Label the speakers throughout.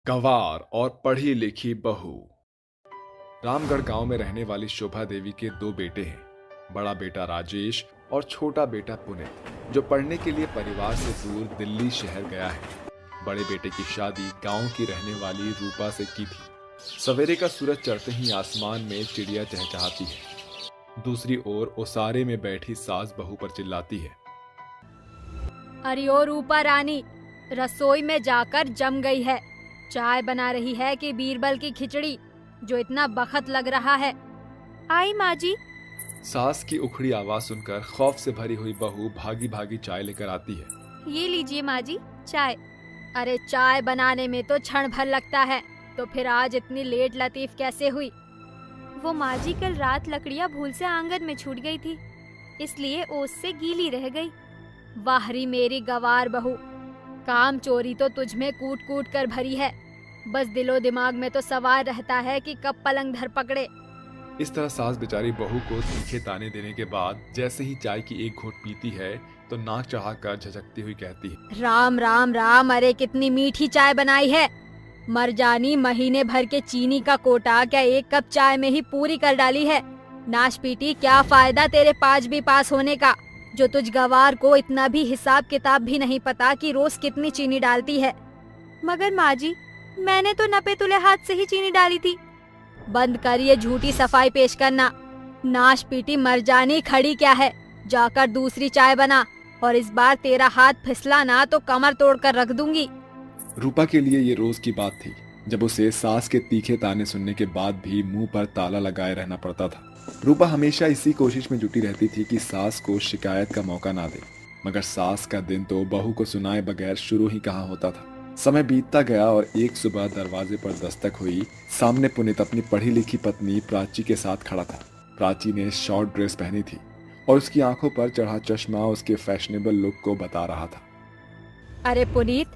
Speaker 1: गंवार और पढ़ी लिखी बहू। रामगढ़ गांव में रहने वाली शोभा देवी के दो बेटे हैं। बड़ा बेटा राजेश और छोटा बेटा पुनीत, जो पढ़ने के लिए परिवार से दूर दिल्ली शहर गया है। बड़े बेटे की शादी गांव की रहने वाली रूपा से की थी। सवेरे का सूरज चढ़ते ही आसमान में चिड़िया चहचहाती है। दूसरी ओर ओसारे में बैठी सास बहू पर चिल्लाती है,
Speaker 2: अरे ओ रूपा रानी, रसोई में जाकर जम गई है। चाय बना रही है कि बीरबल की खिचड़ी, जो इतना बखत लग रहा है। आई माँ जी।
Speaker 1: सास की उखड़ी आवाज सुनकर खौफ से भरी हुई बहू भागी भागी चाय लेकर आती है।
Speaker 2: ये लीजिए माँ जी चाय। अरे चाय बनाने में तो क्षण भर लगता है, तो फिर आज इतनी लेट लतीफ कैसे हुई? वो माँ जी कल रात लकड़ियाँ भूल से आंगन में छूट गई थी, इसलिए ओस से गीली रह गई। वाहरी मेरी गवार बहू, काम चोरी तो तुझ में कूट कूट कर भरी है। बस दिलो दिमाग में तो सवार रहता है कि कब पलंग धर पकड़े।
Speaker 1: इस तरह सास बेचारी बहू को तीखे ताने देने के बाद जैसे ही चाय की एक घूंट पीती है तो नाक चढ़ाकर झझकती हुई कहती है,
Speaker 2: राम राम राम, अरे कितनी मीठी चाय बनाई है। मर जानी, महीने भर के चीनी का कोटा क्या एक कप चाय में ही पूरी कर डाली है। नाश पीटी, क्या फायदा तेरे 5 पास होने का, जो तुझ गवार को इतना भी हिसाब किताब भी नहीं पता कि रोज कितनी चीनी डालती है। मगर माँ जी, मैंने तो नपे तुले हाथ से ही चीनी डाली थी। बंद कर ये झूठी सफाई पेश करना। नाश पीटी मर जानी, खड़ी क्या है, जाकर दूसरी चाय बना, और इस बार तेरा हाथ फिसला ना तो कमर तोड़कर रख दूंगी।
Speaker 1: रूपा के लिए ये रोज की बात थी, जब उसे सास के तीखे ताने सुनने के बाद भी मुंह पर ताला लगाए रहना पड़ता था। रूपा हमेशा इसी कोशिश में जुटी रहती थी कि सास को शिकायत का मौका ना दे, मगर सास का दिन तो बहू को सुनाए बगैर शुरू ही कहाँ होता था। समय बीतता गया और एक सुबह दरवाजे पर दस्तक हुई। सामने पुनीत अपनी पढ़ी लिखी पत्नी प्राची के साथ खड़ा था। प्राची ने शॉर्ट ड्रेस पहनी थी और उसकी आंखों पर चढ़ा चश्मा उसके फैशनेबल लुक को बता रहा था।
Speaker 2: अरे पुनीत,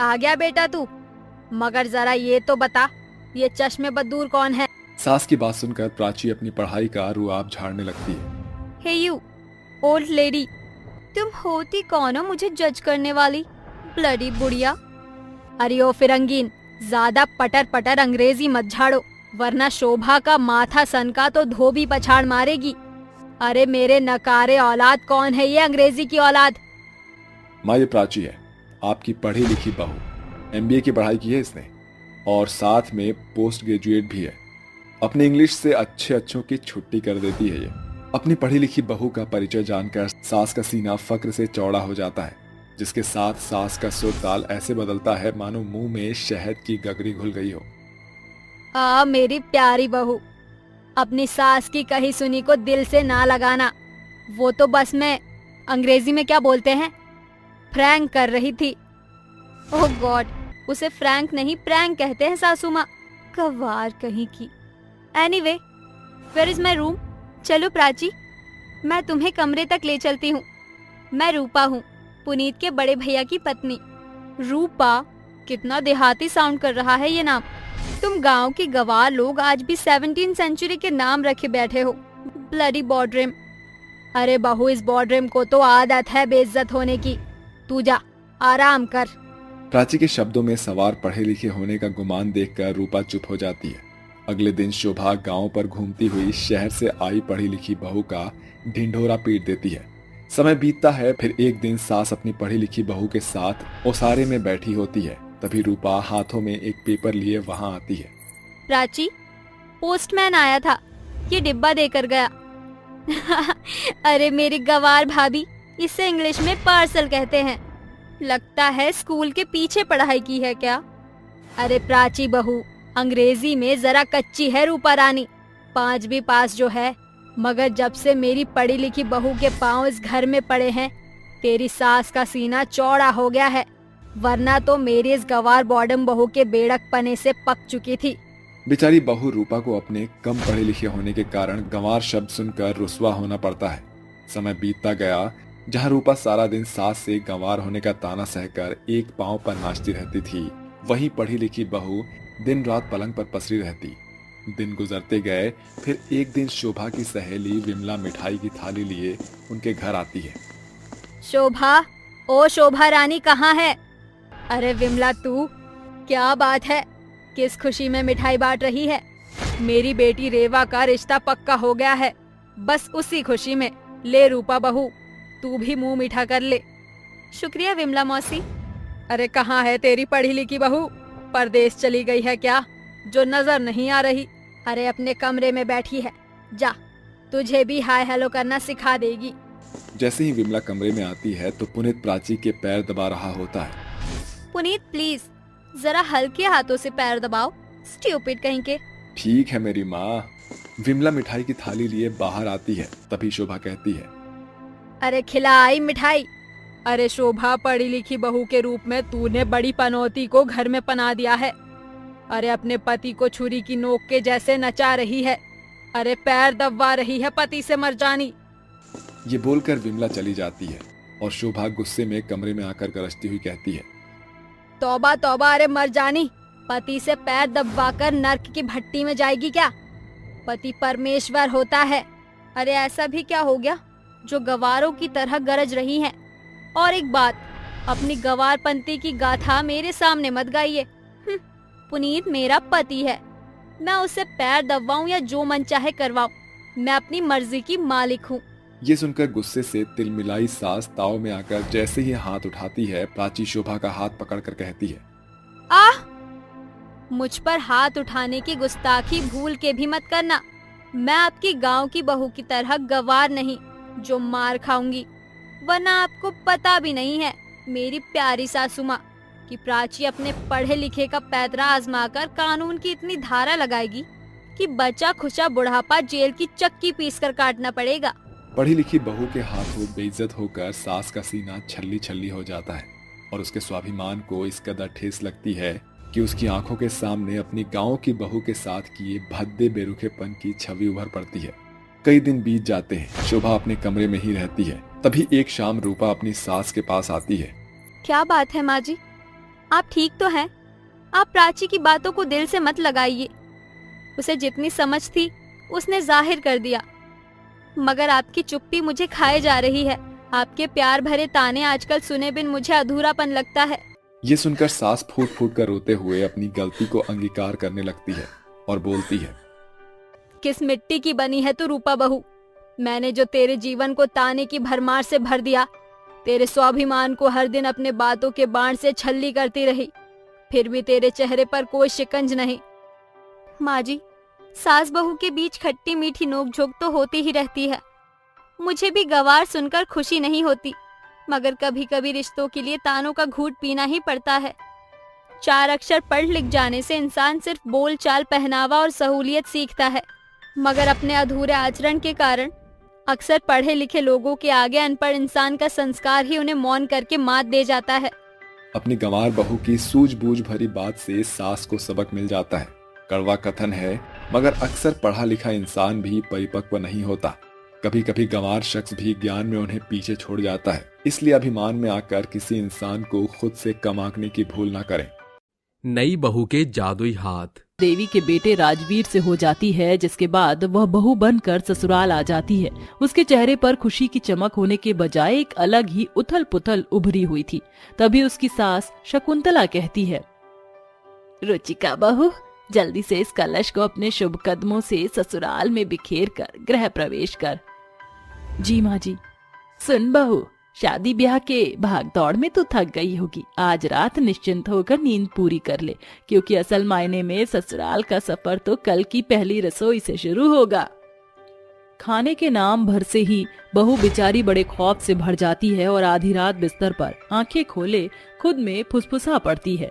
Speaker 2: आ गया बेटा तू। मगर जरा ये तो बता, ये चश्मे बदूर कौन है?
Speaker 1: सास की बात सुनकर प्राची अपनी पढ़ाई का रुआब झाड़ने लगती है।
Speaker 2: हे यू ओल्ड लेडी, तुम होती कौन हो मुझे जज करने वाली? ब्लडी बुढ़िया। अरे ओ फिरंगीन, ज्यादा पटर पटर अंग्रेजी मत झाड़ो, वरना शोभा का माथा सनका तो धोबी पछाड़ मारेगी। अरे मेरे नकारे औलाद, कौन है ये अंग्रेजी की औलाद?
Speaker 1: माँ, ये प्राची है, आपकी पढ़ी लिखी बहू। MBA की पढ़ाई की है इसने और साथ में पोस्ट ग्रेजुएट भी है। अपने इंग्लिश से अच्छों की छुट्टी कर देती है ये। अपनी पढ़ी लिखी बहू का परिचय जानकर सास का सीना फक्र से चौड़ा हो जाता है, जिसके साथ सास का सुर ताल ऐसे बदलता है मानो मुंह में शहद की गगरी घुल गई हो।
Speaker 2: मेरी प्यारी बहू, अपनी सास की कही सुनी को दिल से ना लगाना। वो तो बस मैं, अंग्रेजी में क्या बोलते हैं, फ्रैंक कर रही थी। ओह गॉड, उसे फ्रैंक नहीं प्रैंक कहते हैं सासू माँ, गवार कहीं की। Anyway, where is my room? चलो प्राची, मैं तुम्हें कमरे तक ले चलती हूँ। मैं रूपा हूँ, पुनीत के बड़े भैया की पत्नी। रूपा, कितना देहाती साउंड कर रहा है ये नाम। तुम गांव के गवार लोग आज भी 17वीं सेंचुरी के नाम रखे बैठे हो। ब्लडी बॉर्डरेम। अरे बहू, इस बॉर्डरेम को तो आदत है बेइज्जत होने की। तू जा, आराम कर।
Speaker 1: प्राची के शब्दों में सवार पढ़े लिखे होने का गुमान देखकर रूपा चुप हो जाती है। अगले दिन शोभा गांव पर घूमती हुई शहर से आई पढ़ी लिखी बहू का ढिंढोरा पीट देती है। समय बीतता है, फिर एक दिन सास अपनी पढ़ी लिखी बहू के साथ ओसारे में बैठी होती है। तभी रूपा हाथों में एक पेपर लिए वहां आती है।
Speaker 2: प्राची, पोस्टमैन आया था, ये डिब्बा देकर गया। अरे मेरी गवार भाभी, इसे इंग्लिश में पार्सल कहते हैं। लगता है स्कूल के पीछे पढ़ाई की है क्या? अरे प्राची बहू, अंग्रेजी में जरा कच्ची है रूपा रानी। 5 पास जो है, मगर जब से मेरी पढ़ी लिखी बहू के पांव इस घर में पड़े हैं, तेरी सास का सीना चौड़ा हो गया है, वरना तो मेरी इस गवार बॉडम बहू के बेड़क पने से पक चुकी थी।
Speaker 1: बेचारी बहू रूपा को अपने कम पढ़े लिखे होने के कारण गंवार शब्द सुनकर रुस्वा होना पड़ता है। समय बीतता गया, जहाँ रूपा सारा दिन सास से गंवार होने का ताना सहकर एक पांव पर नाचती रहती थी, वहीं पढ़ी लिखी बहू दिन रात पलंग पर पसरी रहती। दिन गुजरते गए, फिर एक दिन शोभा की सहेली विमला मिठाई की थाली लिए उनके घर आती है।
Speaker 2: शोभा, ओ शोभा रानी कहाँ है? अरे विमला, तू क्या बात है, किस खुशी में मिठाई बांट रही है? मेरी बेटी रेवा का रिश्ता पक्का हो गया है, बस उसी खुशी में। ले रूपा बहू, तू भी मुंह मीठा कर ले। शुक्रिया विमला मौसी। अरे कहाँ है तेरी पढ़ी लिखी बहू? परदेश चली गई है क्या, जो नजर नहीं आ रही? अरे अपने कमरे में बैठी है, जा, तुझे भी हाय हेलो करना सिखा देगी।
Speaker 1: जैसे ही विमला कमरे में आती है तो पुनीत प्राची के पैर दबा रहा होता है।
Speaker 2: पुनीत प्लीज जरा हल्के हाथों से पैर दबाओ, स्टूपिड कहीं के।
Speaker 1: ठीक है मेरी माँ। विमला मिठाई की थाली लिए बाहर आती है, तभी शोभा कहती है,
Speaker 2: अरे खिलाई मिठाई। अरे शोभा, पढ़ी लिखी बहू के रूप में तूने बड़ी पनौती को घर में पना दिया है। अरे अपने पति को छुरी की नोक के जैसे नचा रही है। अरे पैर दबवा रही है पति से मर जानी।
Speaker 1: ये बोलकर विमला चली जाती है और शोभा गुस्से में कमरे में आकर गरजती हुई कहती है,
Speaker 2: तौबा तौबा, अरे मर जानी, पति से पैर दबवाकर नर्क की भट्टी में जाएगी क्या? पति परमेश्वर होता है। अरे ऐसा भी क्या हो गया जो गवारों की तरह गरज रही हैं? और एक बात, अपनी गवारपंती की गाथा मेरे सामने मत गाइए। पुनीत मेरा पति है, मैं उसे पैर दबवाऊं या जो मन चाहे करवाऊं, मैं अपनी मर्जी की मालिक हूँ।
Speaker 1: ये सुनकर गुस्से से तिलमिलाई सास ताव में आकर जैसे ही हाथ उठाती है, प्राची शोभा का हाथ पकड़कर कहती है,
Speaker 2: आह! मुझ पर हाथ उठाने की गुस्ताखी भूल के भी मत करना। मैं आपकी गांव की बहू की तरह गवार नहीं जो मार खाऊंगी, वरना आपको पता भी नहीं है मेरी प्यारी सासू माँ कि प्राची अपने पढ़े लिखे का पैतरा आजमाकर कानून की इतनी धारा लगाएगी कि बचा खुचा बुढ़ापा जेल की चक्की पीसकर काटना पड़ेगा।
Speaker 1: पढ़ी लिखी बहू के हाथों बेइज्जत होकर सास का सीना छल्ली छल्ली हो जाता है और उसके स्वाभिमान को इस कदर ठेस लगती है कि उसकी आंखों के सामने अपनी गांव की बहू के साथ किए भद्दे बेरुखेपन की छवि उभर पड़ती है। कई दिन बीत जाते हैं, शोभा अपने कमरे में ही रहती है। तभी एक शाम रूपा अपनी सास के पास आती है।
Speaker 2: क्या बात है माँ जी, आप ठीक तो हैं? आप प्राची की बातों को दिल से मत लगाइए। उसे जितनी समझ थी उसने जाहिर कर दिया, मगर आपकी चुप्पी मुझे खाए जा रही है। आपके प्यार भरे ताने आजकल सुने बिन मुझे अधूरापन लगता है।
Speaker 1: ये सुनकर सास फूट फूट कर रोते हुए अपनी गलती को अंगीकार करने लगती है और बोलती है,
Speaker 2: किस मिट्टी की बनी है तू रूपा बहू? मैंने जो तेरे जीवन को ताने की भरमार से भर दिया, तेरे स्वाभिमान को हर दिन अपने बातों के बाण से छल्ली करती रही, फिर भी तेरे चेहरे पर कोई शिकंज नहीं। माँ जी, सास बहू के बीच खट्टी मीठी नोकझोंक तो होती ही रहती है। मुझे भी गवार सुनकर खुशी नहीं होती, मगर कभी कभी रिश्तों के लिए तानों का घूंट पीना ही पड़ता है। 4 अक्षर पढ़ लिख जाने से इंसान सिर्फ बोल चाल, पहनावा और सहूलियत सीखता है, मगर अपने अधूरे आचरण के कारण अक्सर पढ़े लिखे लोगों के आगे अनपढ़ इंसान का संस्कार ही उन्हें मौन करके मात दे जाता है।
Speaker 1: अपनी गंवार बहू की सूझबूझ भरी बात से सास को सबक मिल जाता है। कड़वा कथन है, मगर अक्सर पढ़ा लिखा इंसान भी परिपक्व नहीं होता। कभी कभी गंवार शख्स भी ज्ञान में उन्हें पीछे छोड़ जाता है। इसलिए अभिमान में आकर किसी इंसान को खुद से कम आंकने की भूल न करें।
Speaker 3: नई बहू के जादुई हाथ।
Speaker 4: देवी के बेटे राजवीर से हो जाती है, जिसके बाद वह बहू बनकर ससुराल आ जाती है। उसके चेहरे पर खुशी की चमक होने के बजाय एक अलग ही उथल पुथल उभरी हुई थी। तभी उसकी सास शकुंतला कहती है, रुचिका बहू, जल्दी से इस कलश को अपने शुभ कदमों से ससुराल में बिखेर कर गृह प्रवेश कर। जी माँ जी। सुन बहू, शादी ब्याह के भाग दौड़ में तो थक गई होगी। आज रात निश्चिंत होकर नींद पूरी कर ले, क्योंकि असल मायने में ससुराल का सफर तो कल की पहली रसोई से शुरू होगा। खाने के नाम भर से ही बहू बेचारी बड़े खौफ से भर जाती है और आधी रात बिस्तर पर आंखें खोले खुद में फुसफुसा पड़ती है।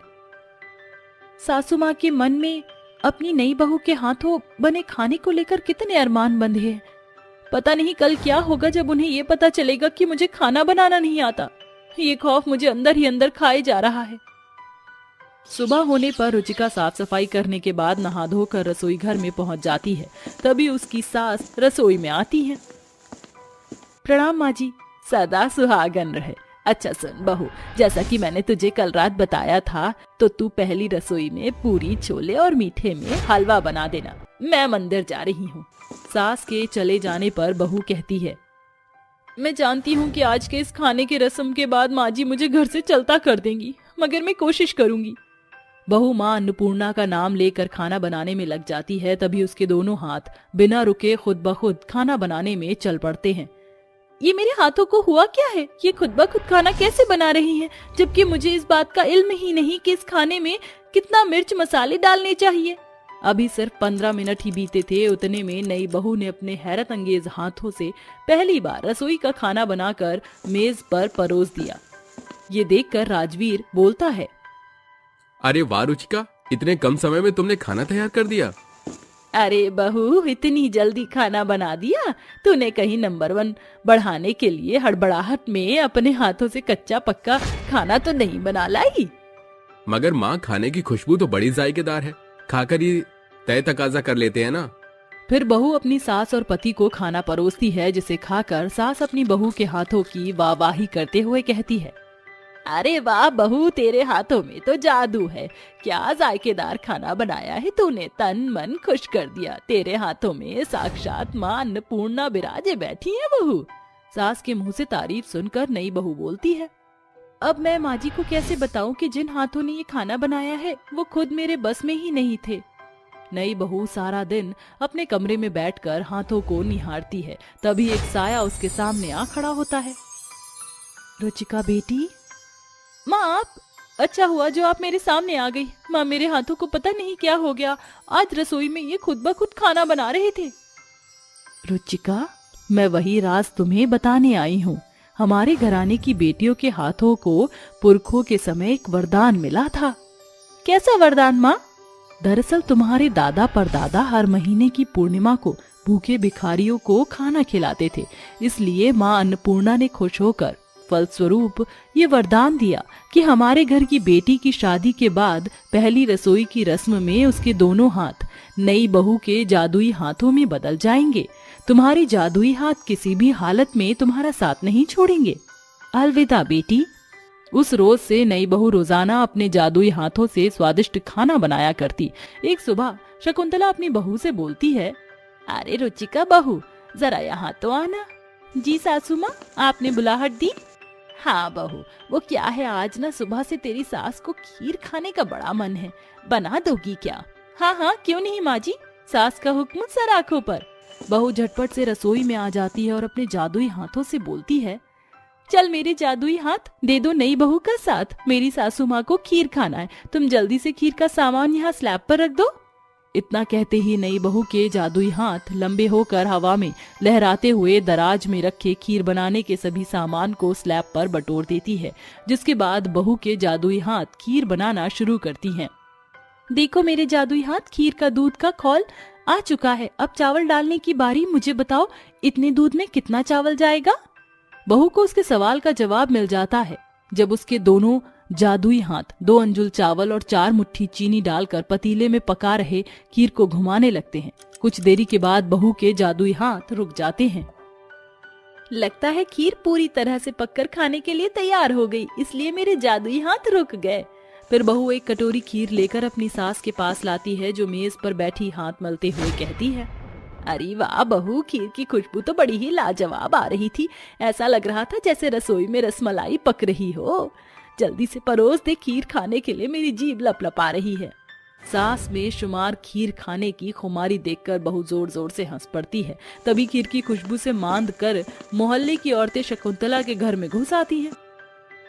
Speaker 4: सासू माँ के मन में अपनी नई बहू के हाथों बने खाने को लेकर कितने अरमान बंधे हैं। पता नहीं कल क्या होगा जब उन्हें ये पता चलेगा कि मुझे खाना बनाना नहीं आता। ये खौफ मुझे अंदर ही अंदर खाए जा रहा है। सुबह होने पर रुचिका साफ सफाई करने के बाद नहा धोकर रसोई घर में पहुंच जाती है। तभी उसकी सास रसोई में आती है। प्रणाम माँ जी, सदा सुहागन रहे। अच्छा सुन बहू, जैसा कि मैंने तुझे कल रात बताया था, तो तू पहली रसोई में पूरी, छोले और मीठे में हलवा बना देना। मैं मंदिर जा रही हूँ। सास के चले जाने पर बहू कहती है, मैं जानती हूँ कि आज के इस खाने की रस्म के बाद माँ जी मुझे घर से चलता कर देंगी, मगर मैं कोशिश करूंगी। बहू माँ अन्नपूर्णा का नाम लेकर खाना बनाने में लग जाती है। तभी उसके दोनों हाथ बिना रुके खुद ब खुद खाना बनाने में चल पड़ते हैं। ये मेरे हाथों को हुआ क्या है? ये खुद ब खुद खाना कैसे बना रही हैं? जबकि मुझे इस बात का इल्म ही नहीं कि इस खाने में कितना मिर्च मसाले डालने चाहिए। अभी सिर्फ 15 मिनट ही बीते थे, उतने में नई बहू ने अपने हैरत अंगेज हाथों से पहली बार रसोई का खाना बनाकर मेज पर परोस दिया। ये देखकर राजवीर बोलता है,
Speaker 3: अरे वाह रुचिका, इतने कम समय में तुमने खाना तैयार कर दिया।
Speaker 4: अरे बहू, इतनी जल्दी खाना बना दिया? तूने कहीं नंबर 1 बढ़ाने के लिए हड़बड़ाहट में अपने हाथों से कच्चा पक्का खाना तो नहीं बना लाई?
Speaker 3: मगर माँ, खाने की खुशबू तो बड़ी जायकेदार है, खाकर ही तय तकाजा कर लेते हैं ना।
Speaker 4: फिर बहू अपनी सास और पति को खाना परोसती है, जिसे खाकर सास अपनी बहू के हाथों की वाहवाही करते हुए कहती है, अरे वाह बहू, तेरे हाथों में तो जादू है। क्या जायकेदार खाना बनाया है तूने, तन मन खुश कर दिया। तेरे हाथों में साक्षात माँ अन्नपूर्णा बिराजे बैठी है बहू। सास के मुंह से तारीफ सुनकर नई बहू बोलती है, अब मैं माँ जी को कैसे बताऊं कि जिन हाथों ने ये खाना बनाया है वो खुद मेरे बस में ही नहीं थे। नई बहू सारा दिन अपने कमरे में बैठकर हाथों को निहारती है। तभी एक साया उसके सामने आ खड़ा होता है। रुचिका बेटी। माँ आप? अच्छा हुआ जो आप मेरे सामने आ गई। माँ, मेरे हाथों को पता नहीं क्या हो गया, आज रसोई में ये खुद ब खुद खाना बना रहे थे। रुचिका, मैं वही राज तुम्हें बताने आई हूँ। हमारे घराने की बेटियों के हाथों को पुरखों के समय एक वरदान मिला था। कैसा वरदान माँ? दरअसल तुम्हारे दादा परदादा हर महीने की पूर्णिमा को भूखे भिखारियों को खाना खिलाते थे। इसलिए माँ अन्नपूर्णा ने खुश होकर फलस्वरूप ये वरदान दिया कि हमारे घर की बेटी की शादी के बाद पहली रसोई की रस्म में उसके दोनों हाथ नई बहू के जादुई हाथों में बदल जाएंगे। तुम्हारे जादुई हाथ किसी भी हालत में तुम्हारा साथ नहीं छोड़ेंगे। अलविदा बेटी। उस रोज से नई बहू रोजाना अपने जादुई हाथों से स्वादिष्ट खाना बनाया करती। एक सुबह शकुंतला अपनी बहू से बोलती है, अरे रुचिका बहू, जरा यहाँ तो आना। जी सासू माँ, आपने बुलाहट दी? हाँ बहू, वो क्या है, आज ना सुबह से तेरी सास को खीर खाने का बड़ा मन है, बना दोगी क्या? हाँ हाँ, क्यों नहीं माँ जी, सास का हुक्म सर आंखों पर। बहू झटपट से रसोई में आ जाती है और अपने जादुई हाथों से बोलती है, चल मेरे जादुई हाथ, दे दो नई बहू का साथ। मेरी सासू माँ को खीर खाना है, तुम जल्दी से खीर का सामान यहाँ स्लैब पर रख दो। इतना कहते ही नई बहू के जादुई हाथ लंबे होकर हवा में लहराते हुए दराज में रखे खीर बनाने के सभी सामान को स्लैब पर बटोर देती है, जिसके बाद बहू के जादुई हाथ खीर बनाना शुरू करती हैं। देखो मेरे जादुई हाथ, खीर का दूध का खौल आ चुका है। अब चावल डालने की बारी। मुझे बताओ, इतने दूध में कितना चावल जाएगा? बहू को उसके सवाल का जवाब मिल जाता है जब उसके दोनों जादुई हाथ 2 अंजुल चावल और 4 मुट्ठी चीनी डालकर पतीले में पका रहे खीर को घुमाने लगते हैं। कुछ देरी के बाद बहू के जादुई हाथ रुक जाते हैं। लगता है खीर पूरी तरह से पककर खाने के लिए तैयार हो गई, इसलिए मेरे जादुई हाथ रुक गए। फिर बहू एक कटोरी खीर लेकर अपनी सास के पास लाती है, जो मेज पर बैठी हाथ मलते हुए कहती है, अरे वाह बहू, खीर की खुशबू तो बड़ी ही लाजवाब आ रही थी। ऐसा लग रहा था जैसे रसोई में रसमलाई पक रही हो। जल्दी से परोस दे, खीर खाने के लिए मेरी जीभ लपलपा रही है। सास में शुमार खीर खाने की खुमारी देखकर बहू जोर जोर से हंस पड़ती है। तभी खीर की खुशबू से मांद कर मोहल्ले की औरतें शकुंतला के घर में घुस आती हैं।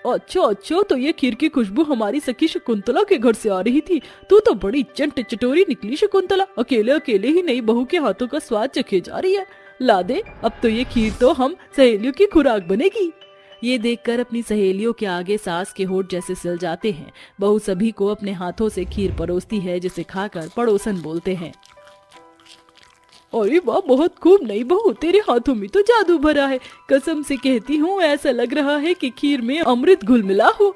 Speaker 4: अच्छा, तो ये खीर की खुशबू हमारी सखी शकुंतला के घर से आ रही थी। तू तो बड़ी चंट चटोरी निकली शकुंतला, अकेले अकेले ही नई बहू के हाथों का स्वाद चखे जा रही है। ला दे, अब तो ये खीर तो हम सहेलियों की खुराक बनेगी। ये देखकर अपनी सहेलियों के आगे सास के होठ जैसे सिल जाते हैं। बहू सभी को अपने हाथों से खीर परोसती है, जिसे खाकर पड़ोसन बोलते हैं, अरे वाह, बहुत खूब नई बहू, तेरे हाथों में तो जादू भरा है। कसम से कहती हूँ, ऐसा लग रहा है कि खीर में अमृत घुल मिला हो।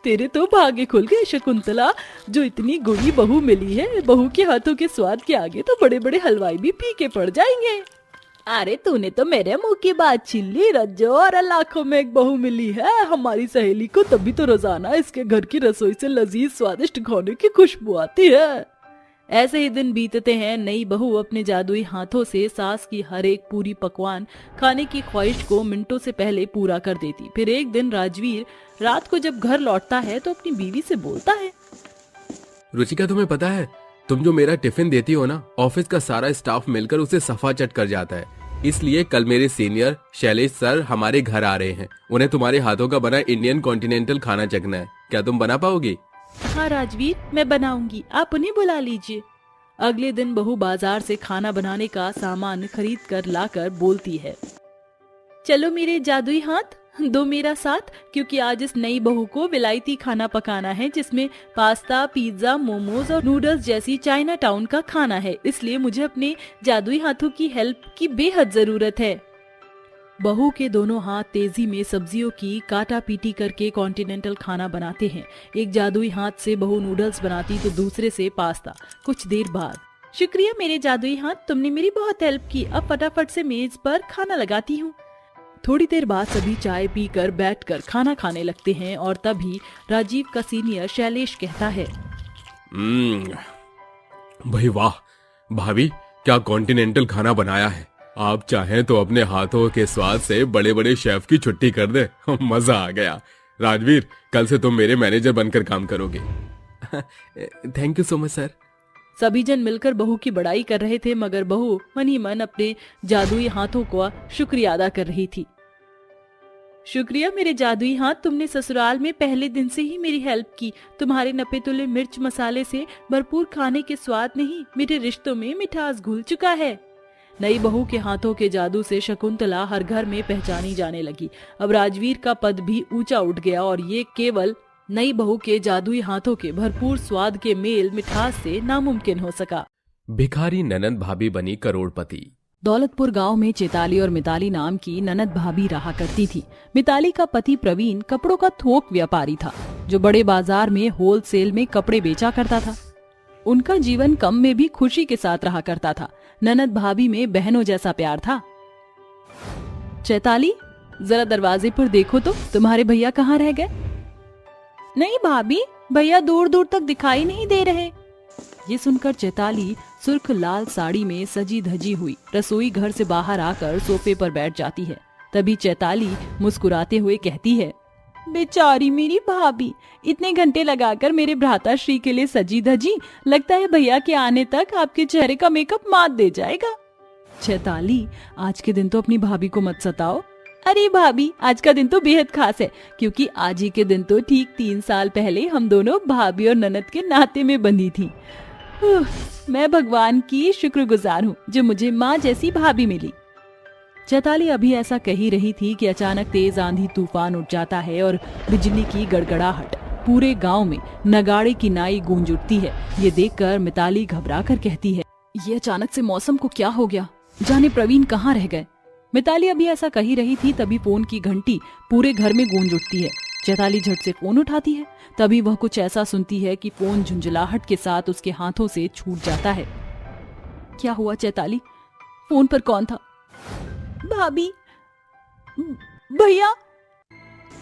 Speaker 4: तेरे तो भागे खुल गए शकुंतला, जो इतनी गुणी बहू मिली है। बहू के हाथों के स्वाद के आगे तो बड़े बड़े हलवाई भी फीके पड़ जाएंगे। अरे तूने तो मेरे मुंह की बात छीन ली रज्जो, और लाखों में एक बहू मिली है हमारी सहेली को, तभी तो रोजाना इसके घर की रसोई से लजीज स्वादिष्ट खाने की खुशबू आती है। ऐसे ही दिन बीतते हैं। नई बहू अपने जादुई हाथों से सास की हर एक पूरी पकवान खाने की ख्वाहिश को मिनटों से पहले पूरा कर देती। फिर एक दिन राजवीर रात को जब घर लौटता है तो अपनी बीवी से बोलता है,
Speaker 3: रुचिका, तुम्हें पता है, तुम जो मेरा टिफिन देती हो ना, ऑफिस का सारा स्टाफ मिलकर उसे सफा चट कर जाता है। इसलिए कल मेरे सीनियर शैलेश सर हमारे घर आ रहे हैं। उन्हें तुम्हारे हाथों का बना इंडियन कॉन्टिनेंटल खाना चखना है। क्या तुम बना पाओगी?
Speaker 4: हाँ राजवीर, मैं बनाऊंगी, आप उन्हें बुला लीजिए। अगले दिन बहू बाजार से खाना बनाने का सामान खरीद कर लाकर बोलती है, चलो मेरे जादुई हाथ, दो मेरा साथ, क्योंकि आज इस नई बहू को विलायती खाना पकाना है जिसमें पास्ता, पिज्जा, मोमोज और नूडल्स जैसी चाइना टाउन का खाना है। इसलिए मुझे अपने जादुई हाथों की हेल्प की बेहद जरूरत है। बहू के दोनों हाथ तेजी में सब्जियों की काटा पीटी करके कॉन्टिनेंटल खाना बनाते हैं। एक जादुई हाथ से बहू नूडल्स बनाती तो दूसरे से पास्ता। कुछ देर बाद, शुक्रिया मेरे जादुई हाथ, तुमने मेरी बहुत हेल्प की। अब फटाफट से मेज पर खाना लगाती हूँ। थोड़ी देर बाद सभी चाय पीकर बैठकर खाना खाने लगते हैं और तभी राजीव का सीनियर शैलेश कहता है,
Speaker 3: भाई वाह भाभी, क्या कॉन्टिनेंटल खाना बनाया है। आप चाहें तो अपने हाथों के स्वाद से बड़े बड़े शेफ की छुट्टी कर दे। मजा आ गया। राजवीर, कल से तुम मेरे मैनेजर बनकर काम करोगे। Thank you so much sir.
Speaker 4: सभी जन मिलकर बहू की बड़ाई कर रहे थे, मगर बहू मन ही मन अपने जादुई हाथों का शुक्रिया अदा कर रही थी। शुक्रिया मेरे जादुई हाथ, तुमने ससुराल में पहले दिन से ही मेरी हेल्प की। तुम्हारे नपे तुले मिर्च मसाले से भरपूर खाने के स्वाद ने ही मेरे रिश्तों में मिठास घुल चुका है। नई बहू के हाथों के जादू से शकुंतला हर घर में पहचानी जाने लगी। अब राजवीर का पद भी ऊंचा उठ गया और ये केवल नई बहू के जादुई हाथों के भरपूर स्वाद के मेल मिठास से नामुमकिन हो सका।
Speaker 3: भिखारी ननद भाभी बनी करोड़पति।
Speaker 4: दौलतपुर गांव में चेताली और मिताली नाम की ननद भाभी रहा करती थी। मिताली का पति प्रवीण कपड़ों का थोक व्यापारी था जो बड़े बाजार में होलसेल में कपड़े बेचा करता था। उनका जीवन कम में भी खुशी के साथ रहा करता था। ननद भाभी में बहनों जैसा प्यार था। चैताली, जरा दरवाजे पर देखो तो तुम्हारे भैया कहाँ रह गए? नहीं भाभी, भैया दूर दूर तक दिखाई नहीं दे रहे। ये सुनकर चैताली सुर्ख लाल साड़ी में सजी धजी हुई रसोई घर से बाहर आकर सोफे पर बैठ जाती है। तभी चैताली मुस्कुराते हुए कहती है, बेचारी मेरी भाभी, इतने घंटे लगाकर मेरे भ्राता श्री के लिए सजी धजी, लगता है भैया के आने तक आपके चेहरे का मेकअप मात दे जाएगा। चैताली, आज के दिन तो अपनी भाभी को मत सताओ। अरे भाभी, आज का दिन तो बेहद खास है, क्योंकि आज ही के दिन तो ठीक 3 साल पहले हम दोनों भाभी और ननद के नाते में बंधी थी। मैं भगवान की शुक्रगुजार हूँ जो मुझे माँ जैसी भाभी मिली। चैताली अभी ऐसा कही रही थी कि अचानक तेज आंधी तूफान उठ जाता है और बिजली की गड़गड़ाहट पूरे गांव में नगाड़े की नाई गूंज उठती है। ये देखकर मिताली घबरा कर कहती है, ये अचानक से मौसम को क्या हो गया, जाने प्रवीण कहाँ रह गए। मिताली अभी ऐसा कही रही थी तभी फोन की घंटी पूरे घर में गूंज उठती है। चैताली झट से फोन उठाती है। तभी वह कुछ ऐसा सुनती है कि फोन झुंझलाहट के साथ उसके हाथों से छूट जाता है। क्या हुआ चैताली, फोन पर कौन था? भाभी, भैया।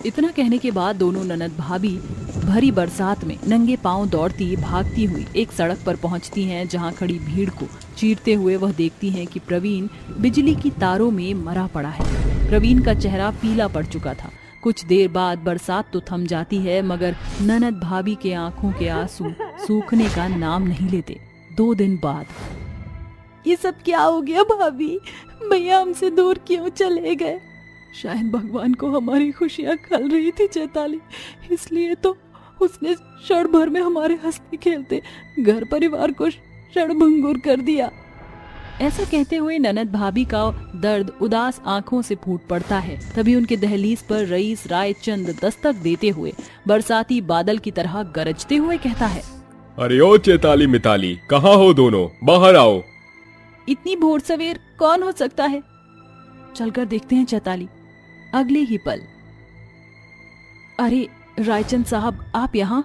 Speaker 4: इतना कहने के बाद दोनों ननद भाभी भरी बरसात में नंगे पांव दौड़ती भागती हुई एक सड़क पर पहुंचती हैं, जहां खड़ी भीड़ को चीरते हुए वह देखती हैं कि प्रवीण बिजली की तारों में मरा पड़ा है। प्रवीण का चेहरा पीला पड़ चुका था। कुछ देर बाद बरसात तो थम जाती है, मगर ननद भाभी के आंखों के आंसू सूखने का नाम नहीं लेते। 2 दिन बाद, ये सब क्या हो गया भाभी, भैया हमसे दूर क्यों चले गए? शायद भगवान को हमारी खुशियां खल रही थी चैताली, इसलिए तो उसने क्षण भर में हमारे हंसते खेलते घर परिवार को क्षणभंगुर कर दिया। ऐसा कहते हुए ननद भाभी का दर्द उदास आंखों से फूट पड़ता है। तभी उनके दहलीज पर रईस रायचंद दस्तक देते हुए बरसाती बादल की तरह गरजते हुए कहता है,
Speaker 3: अरे ओ चैताली मिताली, कहाँ हो दोनों, बाहर आओ।
Speaker 4: इतनी भोर सवेर कौन हो सकता है? चलकर देखते हैं चैताली। अगले ही पल, अरे रायचंद साहब, आप यहाँ?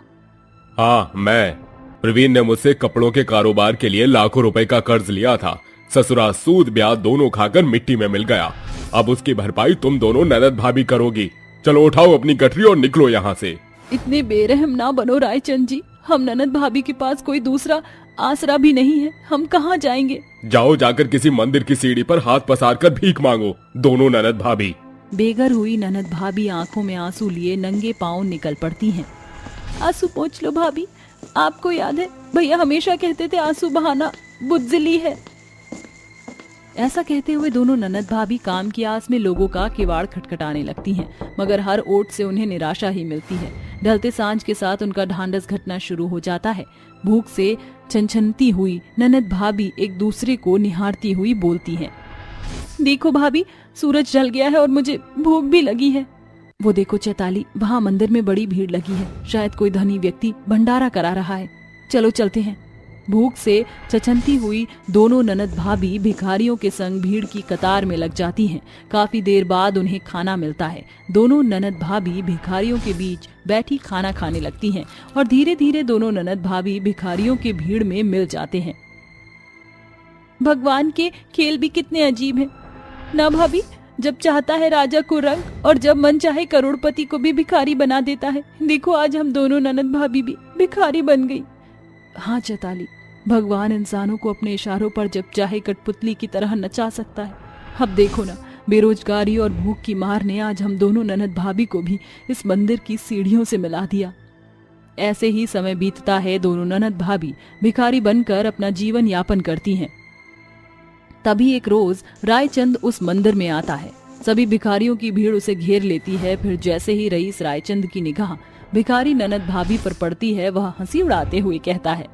Speaker 3: हाँ मैं। प्रवीण ने मुझसे कपड़ों के कारोबार के लिए लाखों रुपए का कर्ज लिया था। ससुरा सूद ब्याज दोनों खाकर मिट्टी में मिल गया। अब उसकी भरपाई तुम दोनों ननद भाभी करोगी। चलो उठाओ अपनी गठरी और निकलो यहाँ से।
Speaker 4: इतने बेरहम ना बनो रायचंद जी, हम ननद भाभी के पास कोई दूसरा आसरा भी नहीं है, हम कहाँ जाएंगे?
Speaker 3: जाओ, जाकर किसी मंदिर की सीढ़ी पर हाथ पसार कर भीख मांगो, दोनों ननद भाभी।
Speaker 4: बेघर हुई ननद भाभी आंखों में आंसू लिए नंगे पांव निकल पड़ती हैं। आंसू पोंछ लो भाभी, आपको याद है भैया हमेशा कहते थे आंसू बहाना बुज़दिली है। ऐसा कहते हुए दोनों ननद भाभी काम की आस में लोगों का किवाड़ खटखटाने लगती हैं, मगर हर ओट से उन्हें निराशा ही मिलती है। ढलते सांझ के साथ उनका ढांढस घटना शुरू हो जाता है। भूख से छनछनती हुई ननद भाभी एक दूसरे को निहारती हुई बोलती हैं, देखो भाभी सूरज ढल गया है और मुझे भूख भी लगी है। वो देखो चैताली, वहाँ मंदिर में बड़ी भीड़ लगी है, शायद कोई धनी व्यक्ति भंडारा करा रहा है, चलो चलते हैं। भूख से छछनती हुई दोनों ननद भाभी भिखारियों के संग भीड़ की कतार में लग जाती हैं। काफी देर बाद उन्हें खाना मिलता है। दोनों ननद भाभी भिखारियों के बीच बैठी खाना खाने लगती हैं और धीरे धीरे दोनों ननद भाभी भिखारियों की भीड़ में मिल जाते हैं। भगवान के खेल भी कितने अजीब हैं ना भाभी, जब चाहता है राजा को रंग और जब मन चाहे करोड़पति को भी भिखारी बना देता है। देखो आज हम दोनों ननद भाभी भी भिखारी बन गई। हाँ चैताली, भगवान इंसानों को अपने इशारों पर जब चाहे कठपुतली की तरह नचा सकता है। अब देखो ना, बेरोजगारी और भूख की मार ने आज हम दोनों ननद भाभी को भी इस मंदिर की सीढ़ियों से मिला दिया। ऐसे ही समय बीतता है। दोनों ननद भाभी भिखारी बनकर अपना जीवन यापन करती हैं। तभी एक रोज रायचंद उस मंदिर में आता है। सभी भिखारियों की भीड़ उसे घेर लेती है। फिर जैसे ही रईस रायचंद की निगाह भिखारी ननद भाभी पर पड़ती है, वह हंसी उड़ाते हुए कहता है,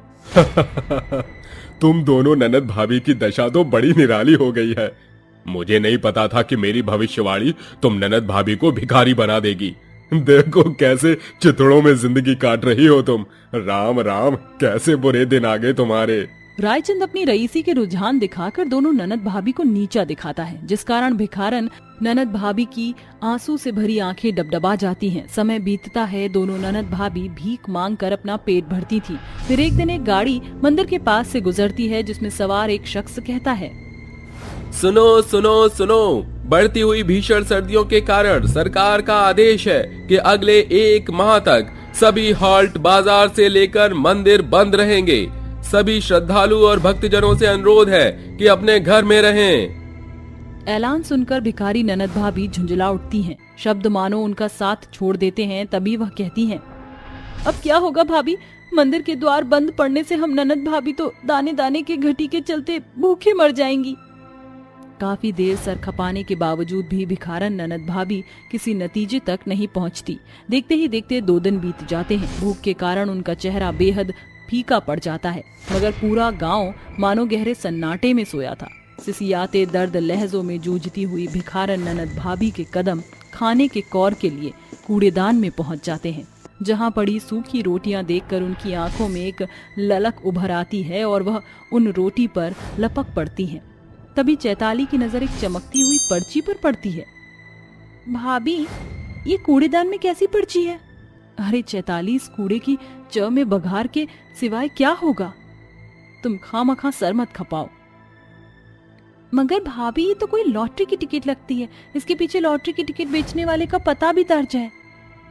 Speaker 3: तुम दोनों ननद भाभी की दशा तो बड़ी निराली हो गई है। मुझे नहीं पता था कि मेरी भविष्यवाणी तुम ननद भाभी को भिखारी बना देगी। देखो कैसे चिथड़ों में जिंदगी काट रही हो तुम। राम राम, कैसे बुरे दिन आ गए तुम्हारे।
Speaker 4: रायचंद अपनी रईसी के रुझान दिखाकर दोनों ननद भाभी को नीचा दिखाता है, जिस कारण भिखारन ननद भाभी की आंसू से भरी आंखें डबडबा जाती हैं। समय बीतता है। दोनों ननद भाभी भीख मांगकर अपना पेट भरती थी। फिर एक दिन एक गाड़ी मंदिर के पास से गुजरती है, जिसमें सवार एक शख्स कहता है,
Speaker 3: सुनो सुनो सुनो, बढ़ती हुई भीषण सर्दियों के कारण सरकार का आदेश है कि अगले 1 माह तक सभी हॉल्ट बाजार से लेकर मंदिर बंद रहेंगे। सभी श्रद्धालु और भक्तजनों से अनुरोध है कि अपने घर में रहें।
Speaker 4: ऐलान सुनकर भिखारी ननद भाभी झुंझला उठती हैं। शब्द मानो उनका साथ छोड़ देते हैं। तभी वह कहती हैं, अब क्या होगा भाभी, मंदिर के द्वार बंद पड़ने से हम ननद भाभी तो दाने दाने के घटी के चलते भूखे मर जाएंगी। काफी देर सर खपाने के बावजूद भी भिखारन ननद भाभी किसी नतीजे तक नहीं पहुंचती। देखते ही देखते 2 दिन बीत जाते हैं। भूख के कारण उनका चेहरा बेहद फीका पड़ जाता है, मगर पूरा गांव मानो गहरे सन्नाटे में सोया था। सिसियाते दर्द लहजों में जूझती हुई भिखारन ननद भाभी के कदम खाने के कौर के लिए कूड़ेदान में पहुंच जाते हैं। जहां पड़ी सूखी रोटियां देखकर उनकी आंखों में एक ललक उभर आती है और वह उन रोटी पर लपक पड़ती हैं। तभी चैताली की नजर एक चमकती हुई पर्ची पर पड़ती है। भाभी, ये कूड़ेदान में कैसी पर्ची है? अरे चैताली, इस कूड़े की च में बघार के सिवाय क्या होगा? तुम खामखा सर मत खपाओ। मगर भाभी, ये तो कोई लॉटरी की टिकट लगती है। इसके पीछे लॉटरी की टिकट बेचने वाले का पता भी दर्ज है।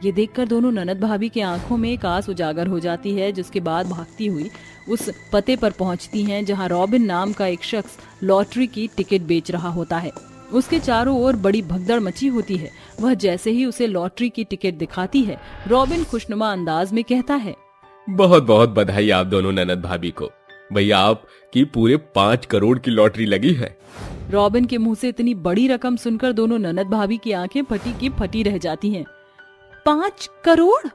Speaker 4: ये देखकर दोनों ननद भाभी के आंखों में एक आस उजागर हो जाती है, जिसके बाद भागती हुई उस पते पर पहुंचती हैं जहां रॉबिन नाम का एक शख्स लॉटरी की टिकट बेच रहा होता है। उसके चारों ओर बड़ी भगदड़ मची होती है। वह जैसे ही उसे लॉटरी की टिकट दिखाती है, रॉबिन खुशनुमा अंदाज में कहता है,
Speaker 3: बहुत बहुत बधाई आप दोनों ननद भाभी को। भैया, आपकी पूरे 5 करोड़ की लॉटरी लगी है।
Speaker 4: रॉबिन के मुंह से इतनी बड़ी रकम सुनकर दोनों ननद भाभी की आंखें फटी की फटी रह जाती हैं। 5 करोड़?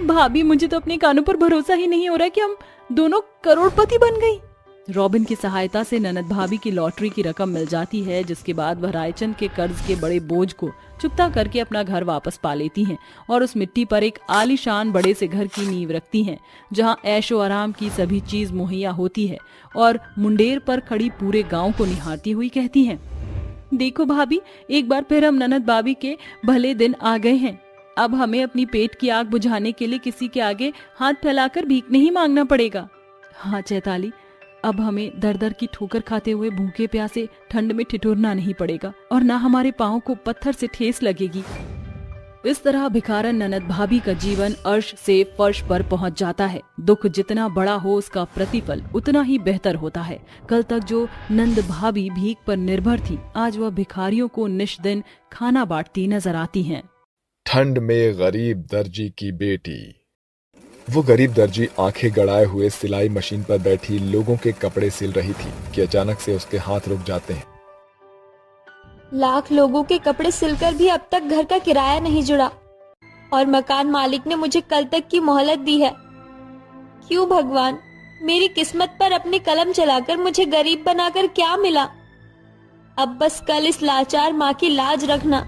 Speaker 4: भाभी, मुझे तो अपने कानों पर भरोसा ही नहीं हो रहा कि हम दोनों करोड़पति बन गई। रॉबिन की सहायता से ननद भाभी की लॉटरी की रकम मिल जाती है, जिसके बाद वह रायचंद के कर्ज के बड़े बोझ को चुकता करके अपना घर वापस पा लेती हैं और उस मिट्टी पर एक आलीशान बड़े से घर की नींव रखती हैं, जहां ऐशो आराम की सभी चीज मुहैया होती है। और मुंडेर पर खड़ी पूरे गांव को निहारती हुई कहती हैं, देखो भाभी, एक बार फिर हम ननद भाभी के भले दिन आ गए हैं। अब हमें अपनी पेट की आग बुझाने के लिए किसी के आगे हाथ फैलाकर भीख नहीं मांगना पड़ेगा। हाँ चैताली, अब हमें दर दर की ठोकर खाते हुए भूखे प्यासे ठंड में ठिठुरना नहीं पड़ेगा और ना हमारे पाँव को पत्थर से ठेस लगेगी। इस तरह भिखारन ननद भाभी का जीवन अर्श से फर्श पर पहुंच जाता है। दुख जितना बड़ा हो, उसका प्रतिफल उतना ही बेहतर होता है। कल तक जो नंद भाभी भीख पर निर्भर थी, आज वह भिखारियों को निष्दिन खाना बांटती नजर आती हैं।
Speaker 1: ठंड में गरीब दर्जी की बेटी। वो गरीब दर्जी आंखें गड़ाए हुए सिलाई मशीन पर बैठी लोगों के कपड़े सिल रही थी कि अचानक से उसके हाथ रुक जाते हैं।
Speaker 5: लाख लोगों के कपड़े सिलकर भी अब तक घर का किराया नहीं जुड़ा और मकान मालिक ने मुझे कल तक की मोहलत दी है। क्यों भगवान, मेरी किस्मत पर अपनी कलम चलाकर मुझे गरीब बनाकर क्या मिला? अब बस कल इस लाचार माँ की लाज रखना।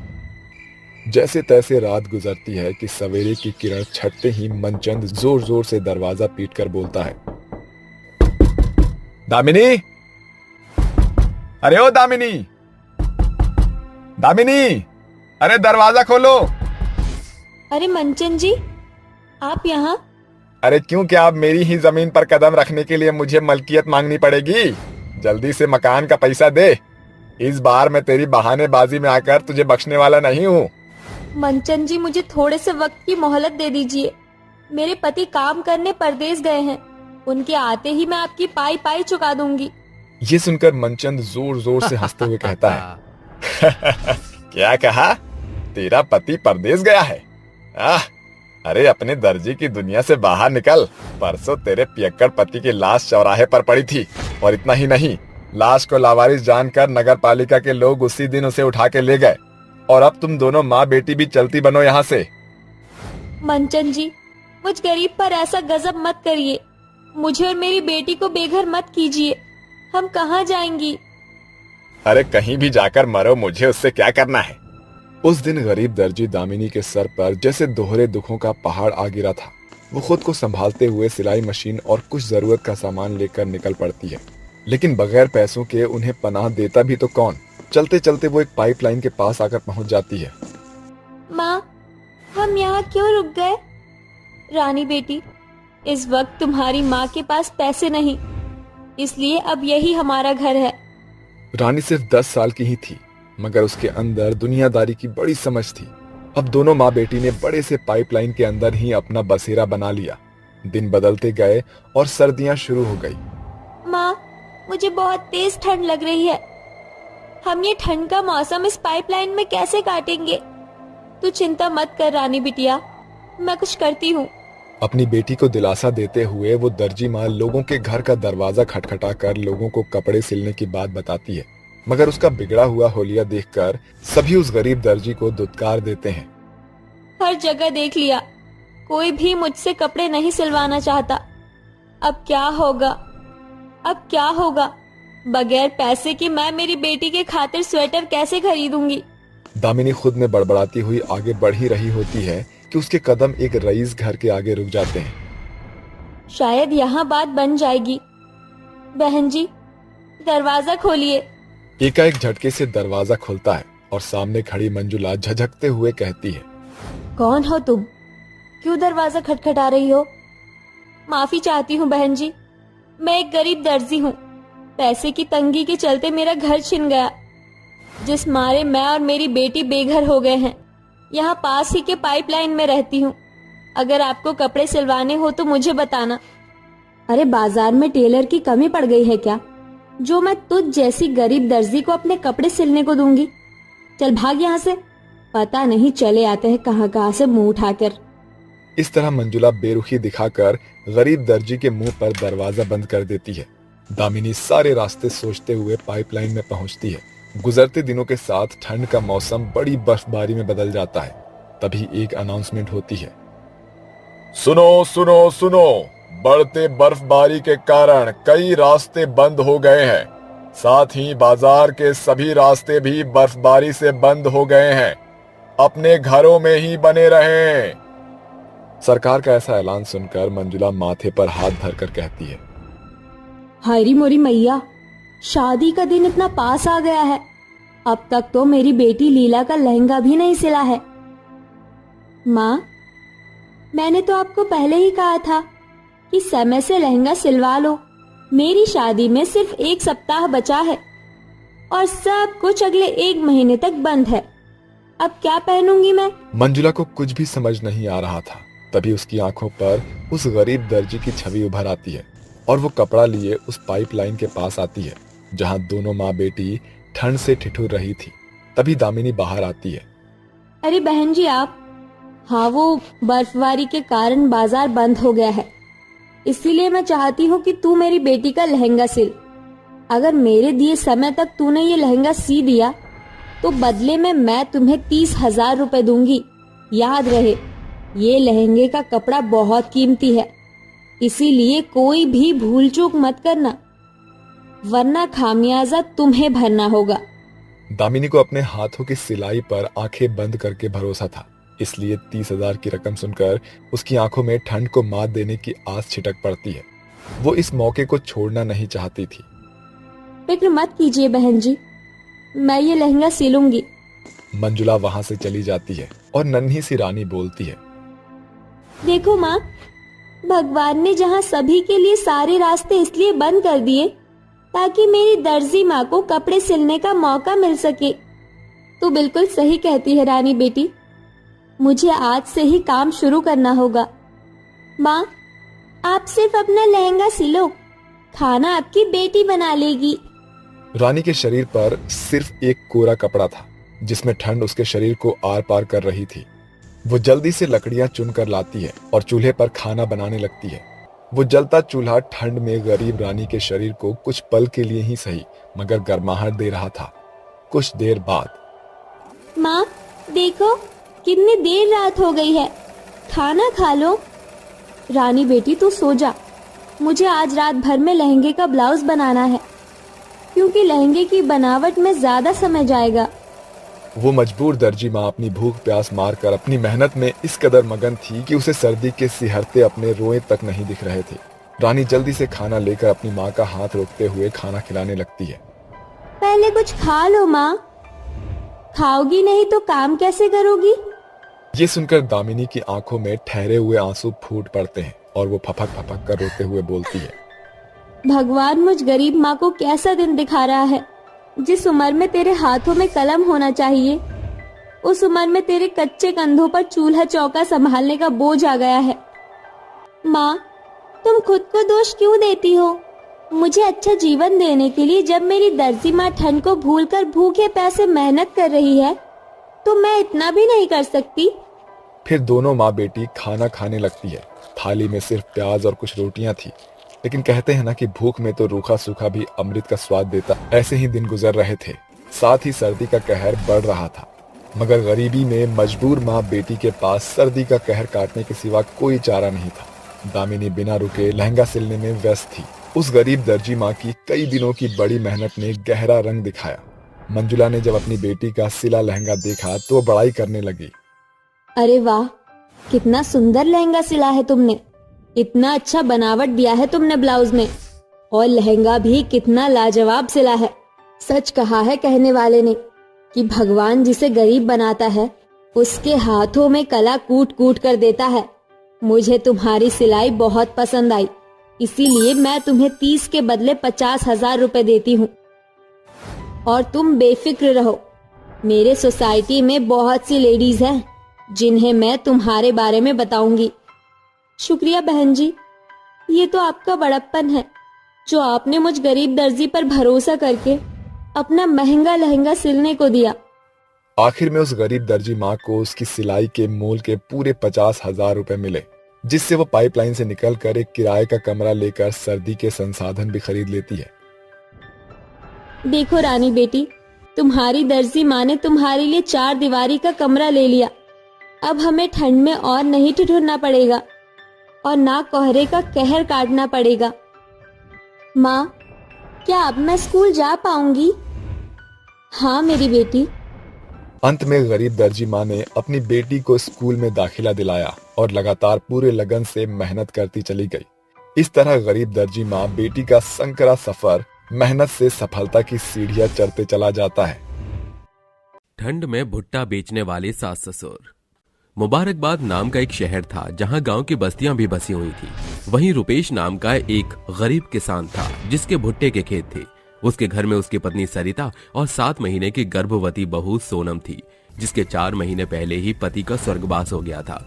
Speaker 1: जैसे तैसे रात गुजरती है कि सवेरे की किरण छटते ही मनचंद जोर जोर से दरवाजा पीटकर बोलता है, दामिनी, अरे ओ दामिनी, दामिनी, अरे दरवाजा खोलो।
Speaker 5: अरे मंचन जी, आप यहाँ?
Speaker 1: अरे क्यों, क्या अब मेरी ही जमीन पर कदम रखने के लिए मुझे मलकियत मांगनी पड़ेगी? जल्दी से मकान का पैसा दे। इस बार मैं तेरी बहानेबाजी में आकर तुझे बख्शने वाला नहीं हूँ।
Speaker 5: मंचन जी, मुझे थोड़े से वक्त की मोहलत दे दीजिए। मेरे पति काम करने परदेश गए हैं, उनके आते ही मैं आपकी पाई पाई चुका दूंगी।
Speaker 1: ये सुनकर मनचंद जोर जोर से हंसते हुए कहता है, क्या कहा? तेरा पति परदेश गया है? अरे अपने दर्जी की दुनिया से बाहर निकल। परसों तेरे पियक्कड़ पति की लाश चौराहे पर पड़ी थी, और इतना ही नहीं, लाश को लावारिस जानकर नगर पालिका के लोग उसी दिन उसे उठा के ले गए, और अब तुम दोनों माँ बेटी भी चलती बनो यहाँ से।
Speaker 5: मंचन जी, मुझ गरीब पर ऐसा गजब मत करिए। मुझे और मेरी बेटी को बेघर मत कीजिए। हम कहाँ जाएंगी?
Speaker 1: अरे कहीं भी जाकर मरो, मुझे उससे क्या करना है। उस दिन गरीब दर्जी दामिनी के सर पर जैसे दोहरे दुखों का पहाड़ आ गिरा था। वो खुद को संभालते हुए सिलाई मशीन और कुछ जरूरत का सामान लेकर निकल पड़ती है, लेकिन बगैर पैसों के उन्हें पनाह देता भी तो कौन। चलते चलते वो एक पाइपलाइन के पास आकर पहुंच जाती है।
Speaker 5: माँ, हम यहाँ क्यों रुक गए? रानी बेटी, इस वक्त तुम्हारी माँ के पास पैसे नहीं, इसलिए अब यही हमारा घर है।
Speaker 1: रानी सिर्फ 10 साल की ही थी, मगर उसके अंदर दुनियादारी की बड़ी समझ थी। अब दोनों माँ बेटी ने बड़े से पाइपलाइन के अंदर ही अपना बसेरा बना लिया। दिन बदलते गए और सर्दियां शुरू हो गई।
Speaker 5: माँ, मुझे बहुत तेज ठंड लग रही है। हम ये ठंड का मौसम इस पाइपलाइन में कैसे काटेंगे? तू चिंता मत कर रानी बिटिया, मैं कुछ करती हूँ।
Speaker 1: अपनी बेटी को दिलासा देते हुए वो दर्जी माँ लोगों के घर का दरवाजा खटखटा कर लोगों को कपड़े सिलने की बात बताती है, मगर उसका बिगड़ा हुआ होलिया देखकर सभी उस गरीब दर्जी को दुत्कार देते हैं।
Speaker 5: हर जगह देख लिया, कोई भी मुझसे कपड़े नहीं सिलवाना चाहता। अब क्या होगा? अब क्या होगा? बगैर पैसे की मैं मेरी बेटी के खातिर स्वेटर कैसे खरीदूंगी?
Speaker 1: दामिनी खुद में बड़बड़ाती हुई आगे बढ़ ही रही होती है कि उसके कदम एक रईस घर के आगे रुक जाते हैं।
Speaker 5: शायद यहाँ बात बन जाएगी। बहन जी, दरवाजा खोलिए।
Speaker 1: एकाएक झटके से दरवाजा खुलता है और सामने खड़ी मंजुला झझकते हुए कहती है,
Speaker 5: कौन हो तुम? क्यों दरवाजा खटखटा रही हो? माफी चाहती हूँ बहन जी, मैं एक गरीब दर्जी हूँ। पैसे की तंगी के चलते मेरा घर छिन गया, जिस मारे मैं और मेरी बेटी बेघर हो गए हैं। यहाँ पास ही के पाइपलाइन में रहती हूँ। अगर आपको कपड़े सिलवाने हो तो मुझे बताना। अरे बाजार में टेलर की कमी पड़ गई है क्या, जो मैं तुझ जैसी गरीब दर्जी को अपने कपड़े सिलने को दूंगी? चल भाग यहाँ से, पता नहीं चले आते हैं कहाँ कहाँ से मुंह उठाकर।
Speaker 1: इस तरह मंजुला बेरुखी दिखाकर गरीब दर्जी के मुंह पर दरवाजा बंद कर देती है। दामिनी सारे रास्ते सोचते हुए पाइपलाइन में पहुंचती है। गुजरते दिनों के साथ ठंड का मौसम बड़ी बर्फबारी में बदल जाता है। तभी एक अनाउंसमेंट होती है, सुनो सुनो सुनो, बढ़ते बर्फबारी के कारण कई रास्ते बंद हो गए हैं। साथ ही बाजार के सभी रास्ते भी बर्फबारी से बंद हो गए हैं। अपने घरों में ही बने रहें। सरकार का ऐसा ऐलान सुनकर मंजुला माथे पर हाथ धरकर कहती है,
Speaker 5: हरी मोरी मैया, शादी का दिन इतना पास आ गया है, अब तक तो मेरी बेटी लीला का लहंगा भी नहीं सिला है। माँ, मैंने तो आपको पहले ही कहा था कि समय से लहंगा सिलवा लो। मेरी शादी में सिर्फ 1 सप्ताह बचा है और सब कुछ अगले 1 महीने तक बंद है। अब क्या पहनूंगी मैं?
Speaker 1: मंजुला को कुछ भी समझ नहीं आ रहा था। तभी उसकी आंखों पर उस गरीब दर्जी की छवि उभर आती है और वो कपड़ा लिए उस पाइपलाइन के पास आती है, जहां दोनों माँ बेटी ठंड से ठिठुर रही थी। तभी दामिनी बाहर आती है।
Speaker 5: अरे बहन जी, आप हाँ, वो बर्फबारी के कारण बाजार बंद हो गया है, इसीलिए मैं चाहती हूँ कि तू मेरी बेटी का लहंगा सिल। अगर मेरे दिए समय तक तूने ये लहंगा सी दिया तो बदले में मैं तुम्हें 30,000 रुपए दूंगी। याद रहे, ये लहंगे का कपड़ा बहुत कीमती है, इसीलिए कोई भी भूल चूक मत करना, वरना खामियाजा तुम्हें भरना होगा।
Speaker 1: दामिनी को अपने हाथों की सिलाई पर आंखें बंद करके भरोसा था, इसलिए 30,000 की रकम सुनकर उसकी आंखों में ठंड को मात देने की आस छिटक पड़ती है। वो इस मौके को छोड़ना नहीं चाहती थी।
Speaker 5: फिक्र मत कीजिए बहन जी, मैं ये लहंगा सिलूंगी।
Speaker 1: मंजुला वहां से चली जाती है और नन्ही सी रानी बोलती है,
Speaker 5: देखो माँ, भगवान ने जहाँ सभी के लिए सारे रास्ते इसलिए बंद कर दिए ताकि मेरी दर्जी माँ को कपड़े सिलने का मौका मिल सके। तू बिल्कुल सही कहती है रानी बेटी, मुझे आज से ही काम शुरू करना होगा। माँ, आप सिर्फ अपना लहंगा सिलो, खाना आपकी बेटी बना लेगी।
Speaker 1: रानी के शरीर पर सिर्फ एक कोरा कपड़ा था जिसमें ठंड उसके शरीर को आर पार कर रही थी। वो जल्दी से लकड़ियां चुनकर लाती है और चूल्हे पर खाना बनाने लगती है। वो जलता चूल्हा ठंड में गरीब रानी के शरीर को कुछ पल के लिए ही सही मगर गर्माहट दे रहा था। कुछ देर बाद,
Speaker 5: माँ देखो, कितनी देर रात हो गई है, खाना खा लो। रानी बेटी तू सो जा, मुझे आज रात भर में लहंगे का ब्लाउज बनाना है, क्योंकि लहंगे की बनावट में ज्यादा समय जाएगा।
Speaker 1: वो मजबूर दर्जी माँ अपनी भूख प्यास मार कर अपनी मेहनत में इस कदर मगन थी कि उसे सर्दी के सिहरते अपने रोए तक नहीं दिख रहे थे। रानी जल्दी से खाना लेकर अपनी माँ का हाथ रोकते हुए खाना खिलाने लगती है।
Speaker 5: पहले कुछ खा लो माँ, खाओगी नहीं तो काम कैसे करोगी?
Speaker 1: ये सुनकर दामिनी की आंखों में ठहरे हुए आंसू फूट पड़ते हैं और वो फपक फपक कर रोते हुए बोलती है,
Speaker 5: भगवान मुझ गरीब माँ को कैसा दिन दिखा रहा है। जिस उम्र में तेरे हाथों में कलम होना चाहिए, उस उम्र में तेरे कच्चे कंधों पर चूल्हा चौका संभालने का बोझ आ गया है। माँ, तुम खुद को दोष क्यों देती हो? मुझे अच्छा जीवन देने के लिए जब मेरी दर्जी माँ ठंड को भूलकर भूखे प्यासे मेहनत कर रही है, तो मैं इतना भी नहीं कर सकती?
Speaker 1: फिर दोनों माँ बेटी खाना खाने लगती है। थाली में सिर्फ प्याज और कुछ रोटियां थी, लेकिन कहते हैं ना कि भूख में तो रूखा सूखा भी अमृत का स्वाद देता। ऐसे ही दिन गुजर रहे थे, साथ ही सर्दी का कहर बढ़ रहा था। मगर गरीबी में मजबूर माँ बेटी के पास सर्दी का कहर काटने के सिवा कोई चारा नहीं था। दामिनी बिना रुके लहंगा सिलने में व्यस्त थी। उस गरीब दर्जी माँ की कई दिनों की बड़ी मेहनत ने गहरा रंग दिखाया। मंजुला ने जब अपनी बेटी का सिला लहंगा देखा तो बड़ाई करने लगी।
Speaker 5: अरे वाह, कितना सुंदर लहंगा सिला है तुमने, इतना अच्छा बनावट दिया है तुमने ब्लाउज में, और लहंगा भी कितना लाजवाब सिला है। सच कहा है कहने वाले ने कि भगवान जिसे गरीब बनाता है उसके हाथों में कला कूट कूट कर देता है। मुझे तुम्हारी सिलाई बहुत पसंद आई, इसीलिए मैं तुम्हें 30 के बदले 50,000 रुपए देती हूँ। और तुम बेफिक्र रहो, मेरे सोसाइटी में बहुत सी लेडीज हैं जिन्हें मैं तुम्हारे बारे में बताऊंगी। शुक्रिया बहन जी, ये तो आपका बड़प्पन है जो आपने मुझ गरीब दर्जी पर भरोसा करके अपना महंगा लहंगा सिलने को दिया।
Speaker 1: आखिर में उस गरीब दर्जी माँ को उसकी सिलाई के मोल के पूरे 50,000 रुपए मिले, जिससे वो पाइपलाइन से निकलकर एक किराए का कमरा लेकर सर्दी के संसाधन भी खरीद लेती है।
Speaker 5: देखो रानी बेटी, तुम्हारी दर्जी माँ ने तुम्हारे लिए 4 दीवारी का कमरा ले लिया। अब हमें ठंड में और नहीं ठिठुरना पड़ेगा और ना कोहरे का कहर काटना पड़ेगा। माँ, क्या अब मैं स्कूल जा पाऊंगी? हाँ मेरी बेटी।
Speaker 1: अंत में गरीब दर्जी माँ ने अपनी बेटी को स्कूल में दाखिला दिलाया और लगातार पूरे लगन से मेहनत करती चली गई। इस तरह गरीब दर्जी माँ बेटी का संकरा सफर मेहनत से सफलता की सीढ़ियां चढ़ते चला जाता है।
Speaker 3: ठंड में भुट्टा बेचने वाले सास ससुर। मुबारकबाद नाम का एक शहर था जहां गांव की बस्तियां भी बसी हुई थी। वहीं रुपेश नाम का एक गरीब किसान था जिसके भुट्टे के खेत थे। उसके घर में उसकी पत्नी सरिता और 7 महीने की गर्भवती बहू सोनम थी, जिसके 4 महीने पहले ही पति का स्वर्गवास हो गया था।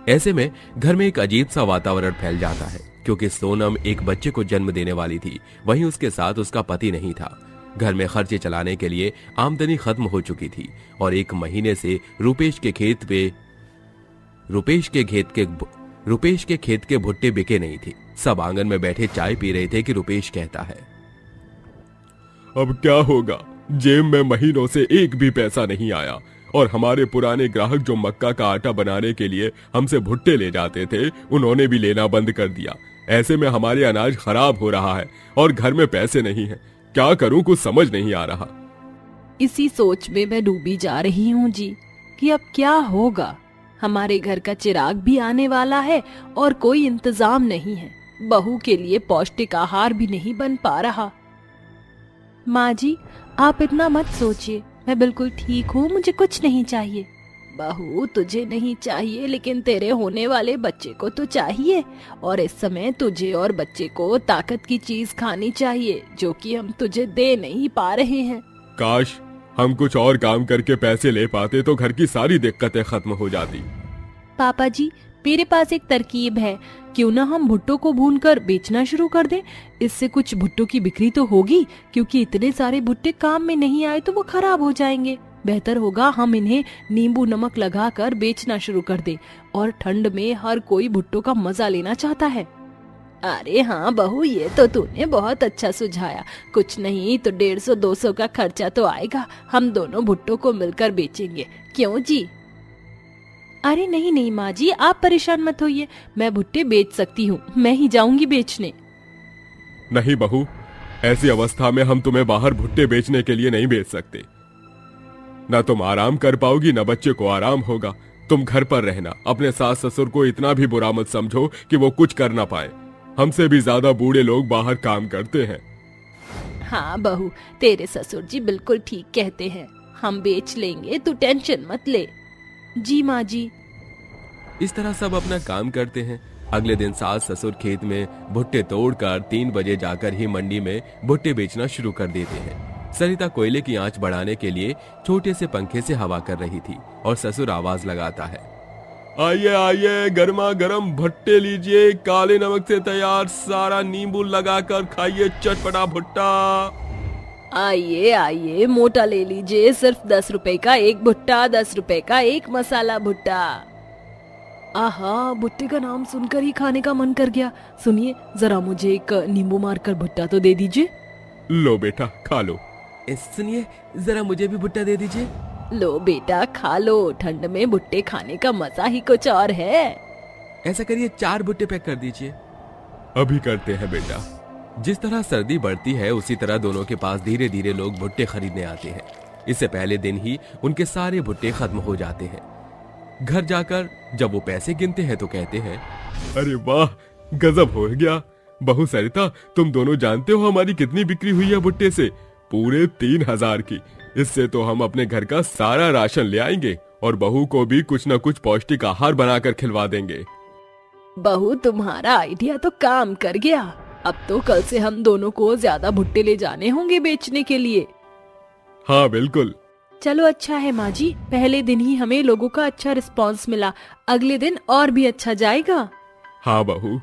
Speaker 3: ऐसे में घर में एक अजीब सा वातावरण फैल जाता है, क्योंकि सोनम एक बच्चे को जन्म देने वाली थी। वहीं उसके साथ उसका पति नहीं था। घर में खर्चे चलाने के लिए आमदनी खत्म हो चुकी थी और 1 महीने से रुपेश के खेत पे रुपेश के खेत के भुट्टे बिके नहीं थे। सब आंगन में बैठे चाय पी रहे थे कि रुपेश कहता है, अब क्या होगा, जेब में महीनों से एक भी पैसा नहीं आया और हमारे पुराने ग्राहक जो मक्का का आटा बनाने के लिए हमसे भुट्टे ले जाते थे उन्होंने भी लेना बंद कर दिया। ऐसे में हमारे अनाज खराब हो रहा है और घर में पैसे नहीं हैं। क्या करूं, कुछ समझ नहीं आ रहा।
Speaker 4: इसी सोच में मैं डूबी जा रही हूँ जी कि अब क्या होगा। हमारे घर का चिराग भी आने वाला है और कोई इंतजाम नहीं है। बहू के लिए पौष्टिक आहार भी नहीं बन पा रहा। माँ जी, आप इतना मत सोचिए, मैं बिल्कुल ठीक हूँ, मुझे कुछ नहीं चाहिए। बहू, तुझे नहीं चाहिए लेकिन तेरे होने वाले बच्चे को तो चाहिए, और इस समय तुझे और बच्चे को ताकत की चीज खानी चाहिए जो कि हम तुझे दे नहीं पा रहे हैं।
Speaker 3: काश हम कुछ और काम करके पैसे ले पाते तो घर की सारी दिक्कतें खत्म हो जाती।
Speaker 4: पापा जी, मेरे पास एक तरकीब है, क्यों ना हम भुट्टो को भूनकर बेचना शुरू कर दें। इससे कुछ भुट्टो की बिक्री तो होगी, क्योंकि इतने सारे भुट्टे काम में नहीं आए तो वो खराब हो जाएंगे। बेहतर होगा हम इन्हें नींबू नमक लगाकर बेचना शुरू कर दें, और ठंड में हर कोई भुट्टो का मजा लेना चाहता है। अरे हाँ बहू, ये तो तूने बहुत अच्छा सुझाया। कुछ नहीं तो 150-200 का खर्चा तो आएगा। हम दोनों भुट्टो को मिलकर बेचेंगे, क्यों जी? अरे नहीं नहीं माँ जी, आप परेशान मत होइए, मैं भुट्टे बेच सकती हूँ, मैं ही जाऊंगी बेचने।
Speaker 3: नहीं बहू, ऐसी अवस्था में हम तुम्हें बाहर भुट्टे बेचने के लिए नहीं भेज सकते। ना तुम आराम कर पाओगी, ना बच्चे को आराम होगा। तुम घर पर रहना। अपने सास ससुर को इतना भी बुरा मत समझो कि वो कुछ कर ना पाए। हमसे भी ज्यादा बूढ़े लोग बाहर काम करते हैं।
Speaker 4: हाँ बहू, तेरे ससुर जी बिल्कुल ठीक कहते हैं, हम बेच लेंगे, तू टेंशन मत ले। जी माँ जी।
Speaker 3: इस तरह सब अपना काम करते हैं। अगले दिन सास ससुर खेत में भुट्टे तोड़कर 3 बजे जाकर ही मंडी में भुट्टे बेचना शुरू कर देते हैं। सरिता कोयले की आंच बढ़ाने के लिए छोटे से पंखे से हवा कर रही थी और ससुर आवाज लगाता है, आइए आइए, गर्मा गर्म भुट्टे लीजिए, काले नमक से तैयार, सारा नींबू लगाकर खाइए चटपटा भुट्टा।
Speaker 4: आइए आइए, मोटा ले लीजिए, सिर्फ 10 रुपए का एक भुट्टा, 10 रुपए का एक मसाला भुट्टा। आहा, भुट्टे का नाम सुनकर ही खाने का मन कर गया। सुनिए, जरा मुझे एक नींबू मारकर भुट्टा तो दे दीजिए।
Speaker 3: लो बेटा, खा लो। सुनिए, जरा मुझे भी भुट्टा दे दीजिए।
Speaker 4: लो बेटा, खा लो, ठंड में भुट्टे खाने का मजा ही कुछ और है।
Speaker 3: ऐसा करिए, 4 भुट्टे पैक कर दीजिए। अभी करते हैं बेटा। जिस तरह सर्दी बढ़ती है उसी तरह दोनों के पास धीरे धीरे लोग भुट्टे खरीदने आते हैं। इससे पहले दिन ही उनके सारे भुट्टे खत्म हो जाते हैं। घर जाकर जब वो पैसे गिनते हैं तो कहते हैं, अरे वाह, गजब हो गया। बहू सरिता, तुम दोनों जानते हो हमारी कितनी बिक्री हुई है भुट्टे से? पूरे 3000 की। इससे तो हम अपने घर का सारा राशन ले आएंगे और बहू को भी कुछ न कुछ पौष्टिक आहार बनाकर खिलवा देंगे।
Speaker 4: बहू, तुम्हारा आइडिया तो काम कर गया। अब तो कल से हम दोनों को ज्यादा भुट्टे ले जाने होंगे बेचने के लिए।
Speaker 3: हाँ बिल्कुल।
Speaker 4: चलो अच्छा है माँ जी, पहले दिन ही हमें लोगों का अच्छा रिस्पांस मिला, अगले दिन और भी अच्छा जाएगा।
Speaker 3: हाँ बहू।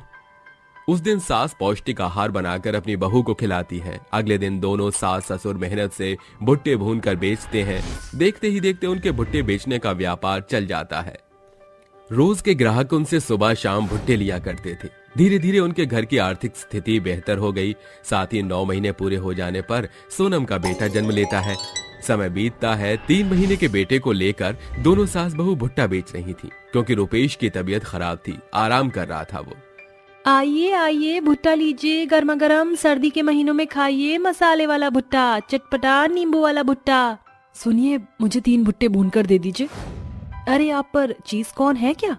Speaker 3: उस दिन सास पौष्टिक आहार बनाकर अपनी बहू को खिलाती है। अगले दिन दोनों सास ससुर मेहनत से भुट्टे भूनकर बेचते हैं। देखते ही देखते उनके भुट्टे बेचने का व्यापार चल जाता है। रोज के ग्राहक उनसे सुबह शाम भुट्टे लिया करते थे। धीरे धीरे उनके घर की आर्थिक स्थिति बेहतर हो गई। साथ ही 9 महीने पूरे हो जाने पर सोनम का बेटा जन्म लेता है। समय बीतता है। 3 महीने के बेटे को लेकर दोनों सास बहू भुट्टा बेच रही थी, क्योंकि रुपेश की तबीयत खराब थी, आराम कर रहा था वो।
Speaker 4: आइए आइए, भुट्टा लीजिए, गर्मा गर्म, सर्दी के महीनों में खाइए मसाले वाला भुट्टा, चटपटा नींबू वाला भुट्टा। सुनिए, मुझे 3 भुट्टे भून कर दे दीजिए। अरे आप पर चीज कौन है क्या?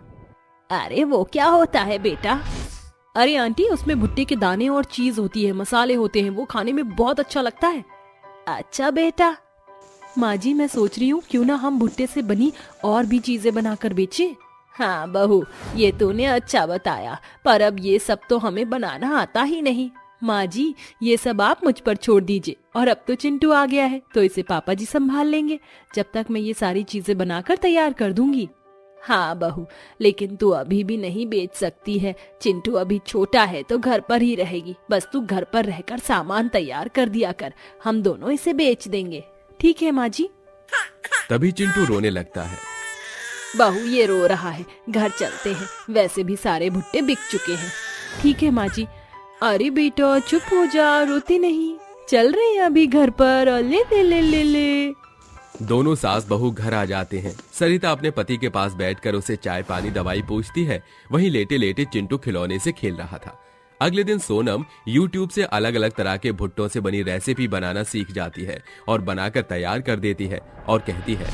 Speaker 4: अरे वो क्या होता है बेटा? अरे आंटी, उसमें भुट्टे के दाने और चीज होती है, मसाले होते हैं, वो खाने में बहुत अच्छा लगता है। अच्छा बेटा। माँ जी, मैं सोच रही हूँ क्यों ना हम भुट्टे से बनी और भी चीजें बनाकर बेचे। हाँ बहू, ये तूने अच्छा बताया, पर अब ये सब तो हमें बनाना आता ही नहीं। माँ जी, ये सब आप मुझ पर छोड़ दीजिए, और अब तो चिंटू आ गया है तो इसे पापा जी संभाल लेंगे, जब तक मैं ये सारी चीजें बनाकर तैयार कर दूंगी। हाँ बहू, लेकिन तू अभी भी नहीं बेच सकती है। चिंटू अभी छोटा है तो घर पर ही रहेगी। बस तू घर पर रहकर सामान तैयार कर दिया कर, हम दोनों इसे बेच देंगे। ठीक है माँ जी।
Speaker 3: तभी चिंटू रोने लगता है।
Speaker 4: बहू ये रो रहा है, घर चलते हैं, वैसे भी सारे भुट्टे बिक चुके हैं। ठीक है माँ जी। अरे बेटा चुप हो जा, रोती नहीं, चल रहे हैं अभी घर पर, ले ले ले ले ले।
Speaker 3: दोनों सास बहू घर आ जाते हैं। सरिता अपने पति के पास बैठकर उसे चाय पानी दवाई पूछती है, वहीं लेटे लेटे चिंटू खिलौने से खेल रहा था। अगले दिन सोनम YouTube से अलग अलग तरह के भुट्टों से बनी रेसिपी बनाना सीख जाती है और बनाकर तैयार कर देती है और कहती है,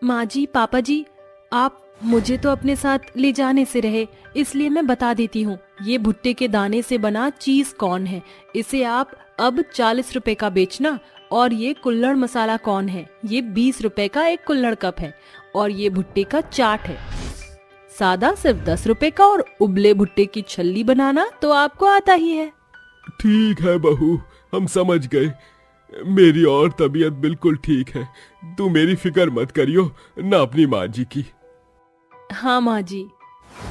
Speaker 4: माँ जी पापा जी, आप मुझे तो अपने साथ ले जाने से रहे, इसलिए मैं बता देती हूँ। ये भुट्टे के दाने से बना चीज कॉर्न है, इसे आप अब 40 रुपए का बेचना। और ये कुल्हड़ मसाला कॉर्न है, ये 20 रुपए का एक कुल्हड़ कप है। और ये भुट्टे का चाट है, सादा सिर्फ 10 रुपए का। और उबले भुट्टे की छल्ली बनाना तो आपको आता ही है।
Speaker 3: ठीक है बहू, हम समझ गए। मेरी और तबीयत बिल्कुल ठीक है, तू मेरी फिक्र मत करियो, ना अपनी माँ जी की।
Speaker 4: हाँ माँ जी।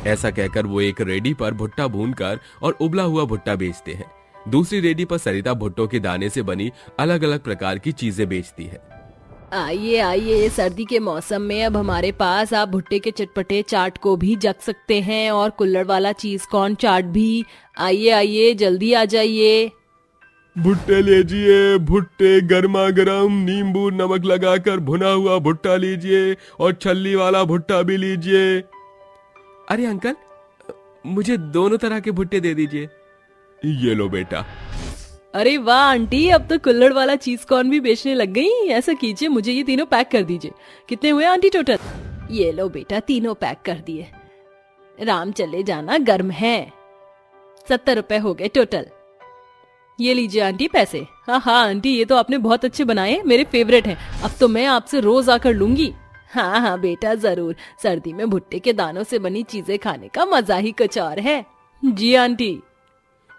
Speaker 3: ऐसा कहकर वो एक रेडी पर भुट्टा भूनकर और उबला हुआ भुट्टा बेचते हैं। दूसरी रेडी पर सरिता भुट्टों के दाने से बनी अलग अलग प्रकार की चीजें बेचती है।
Speaker 4: आइए आइए, सर्दी के मौसम में अब हमारे पास आप भुट्टे के चटपटे चाट को भी जग सकते हैं और कुल्हड़ वाला चीज कॉर्न चाट भी। आइए आइए, जल्दी आ जाइए।
Speaker 3: भुट्टे लीजिए, भुट्टे गर्मा गर्म, नींबू नमक लगाकर भुना हुआ भुट्टा लीजिए और छल्ली वाला भुट्टा भी लीजिए। अरे अंकल, मुझे दोनों तरह के भुट्टे दे दीजिए। ये लो बेटा।
Speaker 4: अरे वाह आंटी, अब तो कुल्हड़ वाला चीज कॉर्न भी बेचने लग गई। ऐसा कीजिए, मुझे ये तीनों पैक कर दीजिए। कितने हुए आंटी टोटल? ये लो बेटा, तीनों पैक कर दिए। राम चले जाना, गर्म है। 70 रुपए हो गए टोटल। ये लीजिए आंटी पैसे। हाँ हाँ आंटी, ये तो आपने बहुत अच्छे बनाए, मेरे फेवरेट हैं। अब तो मैं आपसे रोज आकर लूंगी। हाँ हाँ बेटा जरूर, सर्दी में भुट्टे के दानों से बनी चीजें खाने का मजा ही कुछ और है। जी आंटी।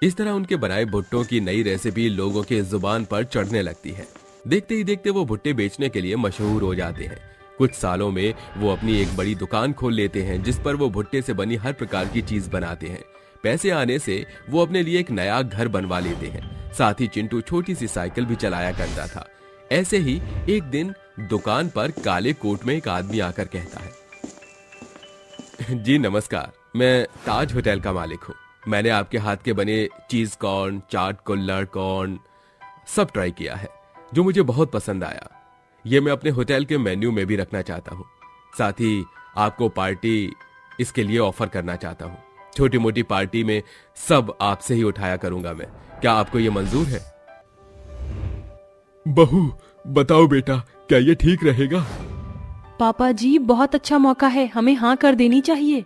Speaker 3: इस तरह उनके बनाए भुट्टों की नई रेसिपी लोगों के जुबान पर चढ़ने लगती है। देखते ही देखते वो भुट्टे बेचने के लिए मशहूर हो जाते हैं। कुछ सालों में वो अपनी एक बड़ी दुकान खोल लेते हैं जिस पर वो भुट्टे से बनी हर प्रकार की चीज बनाते हैं। पैसे आने से वो अपने लिए एक नया घर बनवा लेते हैं। साथ ही चिंटू छोटी सी साइकिल भी चलाया करता था। ऐसे ही एक दिन दुकान पर काले कोट में एक आदमी आकर कहता है, जी नमस्कार, मैं ताज होटल का मालिक हूँ। मैंने आपके हाथ के बने चीज कॉर्न, चाट, कुल्हड़ कॉर्न सब ट्राई किया है, जो मुझे बहुत पसंद आया। ये मैं अपने होटल के मेन्यू में भी रखना चाहता हूँ। साथ ही आपको पार्टी इसके लिए ऑफर करना चाहता हूँ। छोटी मोटी पार्टी में सब आपसे ही उठाया करूंगा मैं। क्या आपको ये मंजूर है? बहू बताओ बेटा, क्या ये ठीक रहेगा?
Speaker 4: पापा जी, बहुत अच्छा मौका है, हमें हाँ कर देनी चाहिए।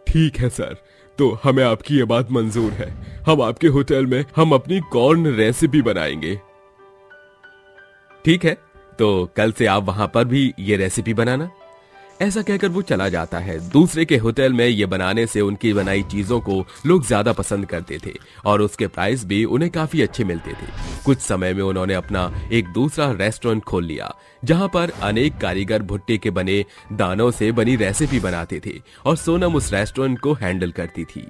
Speaker 3: ठीक है सर, तो हमें आपकी ये बात मंजूर है। हम आपके होटल में हम अपनी कॉर्न रेसिपी बनाएंगे। ठीक है, तो कल से आप वहां पर भी ये रेसिपी बनाना। ऐसा कहकर वो चला जाता है। दूसरे के होटल में ये बनाने से उनकी बनाई चीजों को लोग ज्यादा पसंद करते थे और उसके प्राइस भी उन्हें काफी अच्छे मिलते थे। कुछ समय में उन्होंने अपना एक दूसरा रेस्टोरेंट खोल लिया जहां पर अनेक कारीगर भुट्टे के बने दानों से बनी रेसिपी बनाते थे और सोनम उस रेस्टोरेंट को हैंडल करती थी।